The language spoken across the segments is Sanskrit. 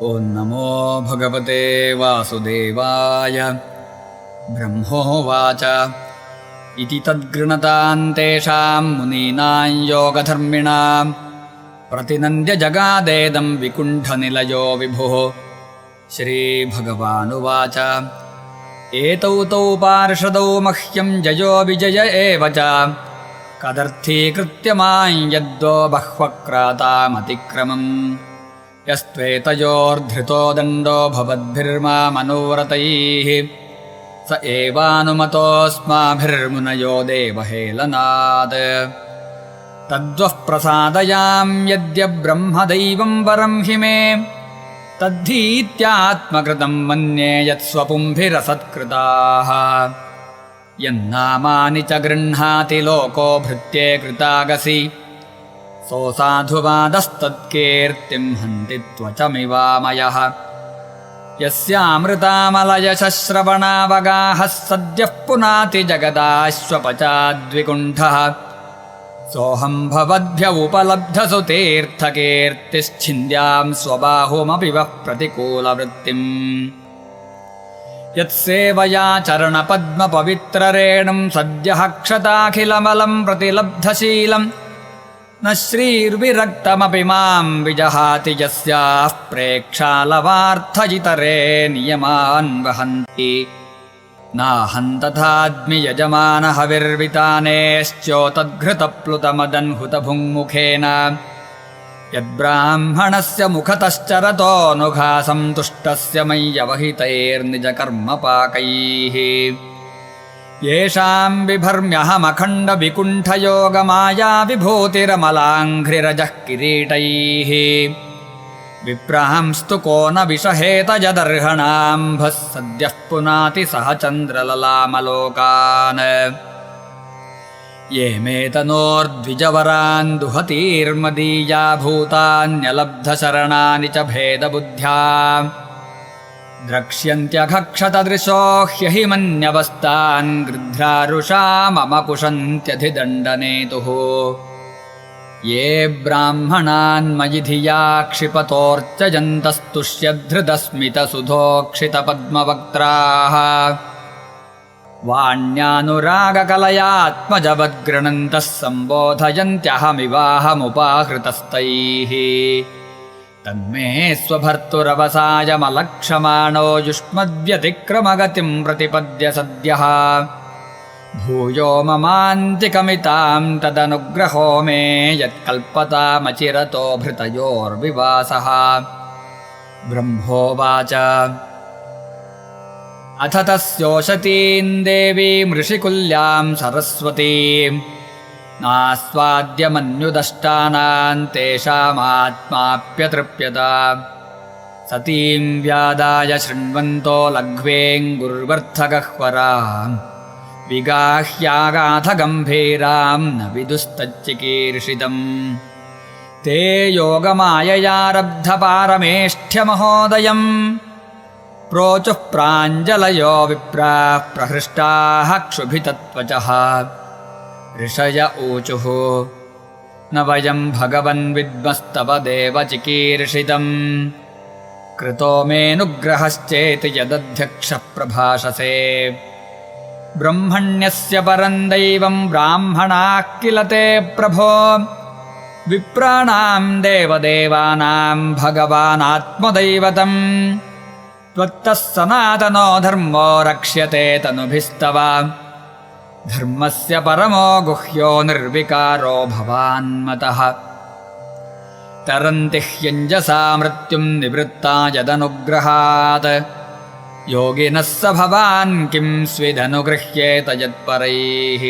ॐ नमो भगवते वासुदेवाय। ब्रह्मोवाच इति तद्गृणतां तेषां मुनीनां योगधर्मिणां प्रतिनन्द्य जगादेदं विकुण्ठनिलयो विभुः। श्रीभगवानुवाच एतौ तौ पार्षदौ मह्यं जयो विजय एव च कदर्थीकृत्य मां यद्वो बह्वक्रातामतिक्रमम् यस्त्वेतयोर्धृतो दण्डो भवद्भिर्मामनुव्रतैः स एवानुमतोऽस्माभिर्मुनयो देवहेलनात्। तद्वः प्रसादयां यद्य ब्रह्मदैवं वरं हि मे तद्धीत्यात्मकृतं मन्ये यत्स्वपुंभिरसत्कृताः। यन्नामानि च गृह्णाति लोको भृत्ये कृतागसि सोऽसाधुवादस्तत्कीर्तिं हन्ति त्वचमिवामयः। यस्यामृतामलयश्रवणावगाहः सद्यः पुनाति जगदाश्वपचाद्विकुण्ठः सोऽहं भवद्भ्य उपलब्धसु तीर्थकीर्तिश्छिन्द्यां स्वबाहुमपि वः प्रतिकूलवृत्तिम्। यत्सेवया चरणपद्मपवित्ररेणुं सद्यः क्षताखिलमलं प्रतिलब्धशीलम् न श्रीर्विरक्तमपि मां विजहाति यस्याः प्रेक्षालवार्थजितरे नियमान् वहन्ति। नाहं तथाद्मि यजमानहविर्वितानेश्चोतद्घृतप्लुतमदन्हुतभुङ्मुखेन यद्ब्राह्मणस्य मुखतश्चरतोऽनुघासं तुष्टस्य मय्यवहितैर्निजकर्मपाकैः। येषां बिभर्म्यहमखण्डविकुण्ठयोगमाया विभूतिरमलाङ्घ्रिरजः किरीटैः। विप्रांस्तु को न विषहेतजदर्हणाम्भः सद्यः पुनाति सह चन्द्रललामलोकान्। ये मे तनोर्द्विजवरान् दुहतीर्मदीया भूतान्यलब्धशरणानि च भेदबुद्ध्या द्रक्ष्यन्त्यघक्षतदृशो ह्यहिमन्यवस्तान् गृध्रारुषा मम कुशन्त्यधिदण्डनेतुः। ये ब्राह्मणान् मयि धिया क्षिपतोर्चजन्तस्तुष्यधृतस्मितसुधोक्षितपद्मवक्त्राः वाण्यानुरागकलयात्मजवद्गृणन्तः सम्बोधयन्त्यहमिवाहमुपाहृतस्तैः। तन्मे स्वभर्तुरवसायमलक्षमाणो युष्मद्व्यतिक्रमगतिं प्रतिपद्य सद्यः। भूयो ममान्तिकमितां तदनुग्रहो मे यत्कल्पतामचिरतो भृतयोर्विवासः। ब्रह्मोवाच अथ तस्योषतीं देवीं ऋषिकुल्यां सरस्वतीं नास्वाद्यमन्युदष्टानां तेषामात्माप्यतृप्यत। सतीं व्यादाय शृण्वन्तो लघ्वेङ्गुर्वर्थगह्वरां विगाह्यागाथगम्भीरां न विदुस्तच्चिकीर्षितम्। ते योगमाययारब्धपारमेष्ठ्यमहोदयम् प्रोचुः प्राञ्जलयो विप्राः प्रहृष्टाः क्षुभितत्वचः। ऋषय ऊचुः न वयं भगवन् विद्मस्तव देव चिकीर्षितम् कृतो मेऽनुग्रहश्चेति यदध्यक्षः प्रभाषसे। ब्रह्मण्यस्य परं दैवं ब्राह्मणाः किल ते प्रभो विप्राणां देवदेवानां भगवानात्मदैवतम्। त्वत्तः सनातनो धर्मो रक्ष्यते तनुभिस्तव धर्मस्य परमो गुह्यो निर्विकारो भवान्मतः। तरन्ति ह्यञ्जसा मृत्युं निवृत्ता यदनुग्रहात् योगिनः स भवान् किं स्विदनुगृह्येत यत्परैः।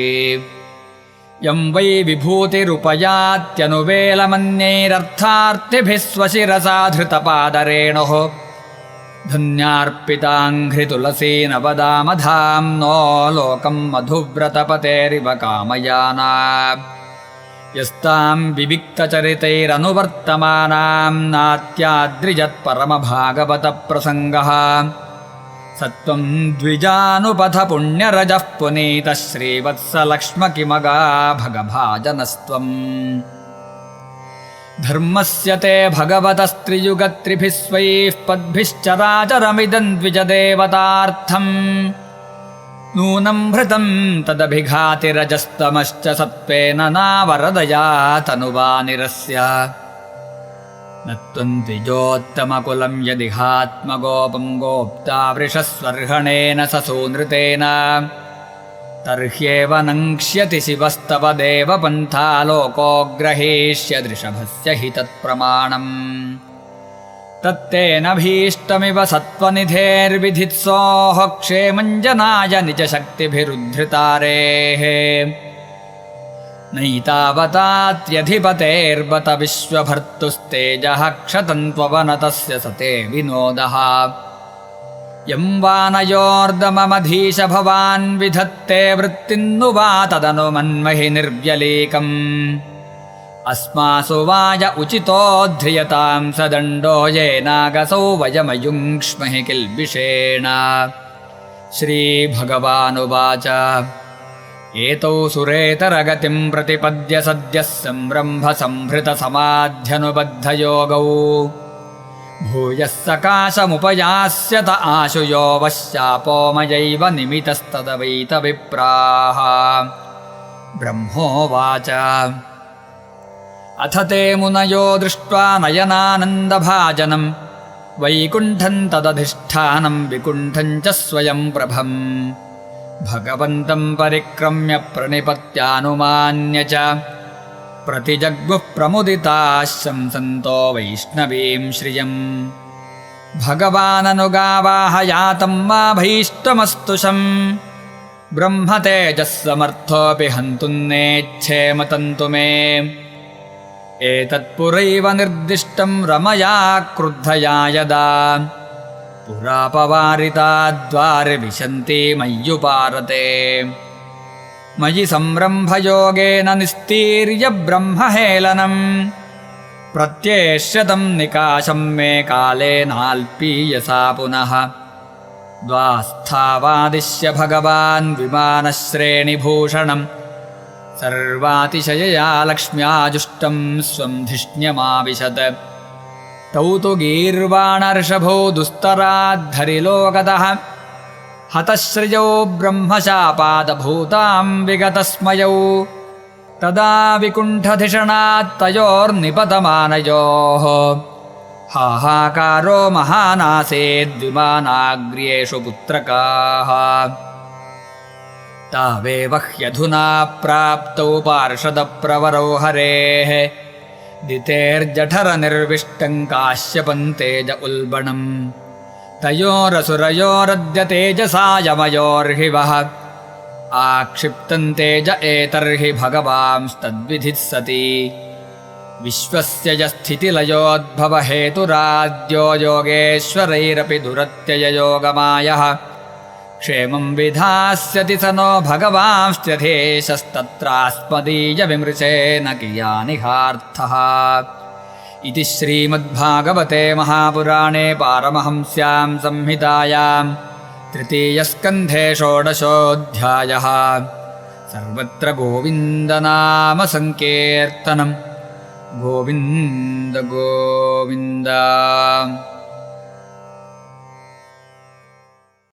यं वै विभूतिरुपयात्यनुवेलमन्यैरर्थार्थिभिः स्वशिरसा धृतपादरेणुः धन्यार्पिताङ्घ्रितुलसीनवदामधाम्नो लोकं मधुव्रतपतेरिव कामयाना। यस्तां विविक्तचरितैरनुवर्तमानां नात्याद्रिजत्परमभागवतप्रसङ्गः। सत्त्वं द्विजानुपथ पुण्यरजः पुनीतः श्रीवत्सलक्ष्म किमगा भगभाजनस्त्वम्। धर्मस्य ते भगवतस्त्रियुगत्रिभिः स्वैः पद्भिश्चराचरमिदं द्विजदेवतार्थम् नूनं भृतं तदभिघातिरजस्तमश्च सत्त्वेन नावरदया तनुवानिरस्य न त्वं द्विजोत्तमकुलं यदिहात्मगोपं गोप्ता वृषस्वर्हणेन ससूनृतेन तर्ह्येव नङ्क्ष्यति शिवस्तव देवपन्था लोकोग्रहीष्यदृषभस्य हि तत्प्रमाणम् तत्तेन भीष्टमिव सत्त्वनिधेर्विधित्सोः क्षेमञ्जनाय निजशक्तिभिरुद्धृतारेः नैतावतात्यधिपतेर्बत विश्वभर्तुस्तेजः क्षतन्त्ववनतस्य सते विनोदः यं वानयोर्दममधीश भवान् विधत्ते वृत्तिन्नु वा तदनु मन्महि निर्व्यलीकम् अस्मासु वाय उचितो ध्रियतां सदण्डो येनागसौ वयमयुङ्क्ष्महि किल्बिषेण श्रीभगवानुवाच एतौ सुरेतरगतिं प्रतिपद्य सद्यः संरम्भसंभृतसमाध्यनुबद्धयोगौ भूयः सकाशमुपयास्यत आशुयो वश्यापोमयैव निमितस्तदवैतविप्राः ब्रह्मोवाच अथ ते मुनयो दृष्ट्वा नयनानन्दभाजनं वैकुण्ठं तदधिष्ठानं विकुण्ठं च स्वयं प्रभम् भगवन्तं परिक्रम्य प्रणिपत्यानुमान्य च प्रतिजग्मुः प्रमुदिताः शंसन्तो वैष्णवीं श्रियम् भगवाननुगावाहयातं मा भैष्टमस्तुषम् ब्रह्मतेजः समर्थोऽपि हन्तुं नेच्छेमतन्तु मे एतत्पुरैव निर्दिष्टं रमया क्रुद्धया यदा पुरापवारिता द्वारि विशन्ति मय्युपारते मयि संरम्भयोगेन निस्तीर्य ब्रह्महेलनम् प्रत्येष्यतं निकाशं मे कालेनाल्पीयसा पुनः द्वास्थावादिश्य भगवान् विमानश्रेणिभूषणम् सर्वातिशयया लक्ष्म्याजुष्टं स्वं धिष्ण्यमाविशत् तौ तु गीर्वाणर्षभौ दुस्तराद्धरिलोकतः हतश्रियौ ब्रह्मशापादभूतां विगतस्मयौ तदा विकुण्ठधिषणात्तयोर्निपतमानयोः हाहाकारो महानासेद्विमानाग्र्येषु पुत्रकाः तावेव ह्यधुना प्राप्तौ पार्षदप्रवरौ हरेः दितेर्जठरनिर्विष्टं काश्यपं तेज उल्बणम् तयोरसुरयोरद्य तेजसा यमयोर्हि वः आक्षिप्तं तेज एतर्हि भगवांस्तद्विधिः सति विश्वस्य यस्थितिलयोद्भवहेतुराद्यो योगेश्वरैरपि दुरत्यययोगमायः क्षेमं विधास्यति स नो भगवांस्त्यधेशस्तत्रास्मदीयविमृशेन कियानिहार्थः इति श्रीमद्भागवते महापुराणे पारमहंस्यां संहितायां तृतीयस्कन्धे षोडशोऽध्यायः सर्वत्र गोविन्दनामसङ्कीर्तनं गोविन्द गोविन्द।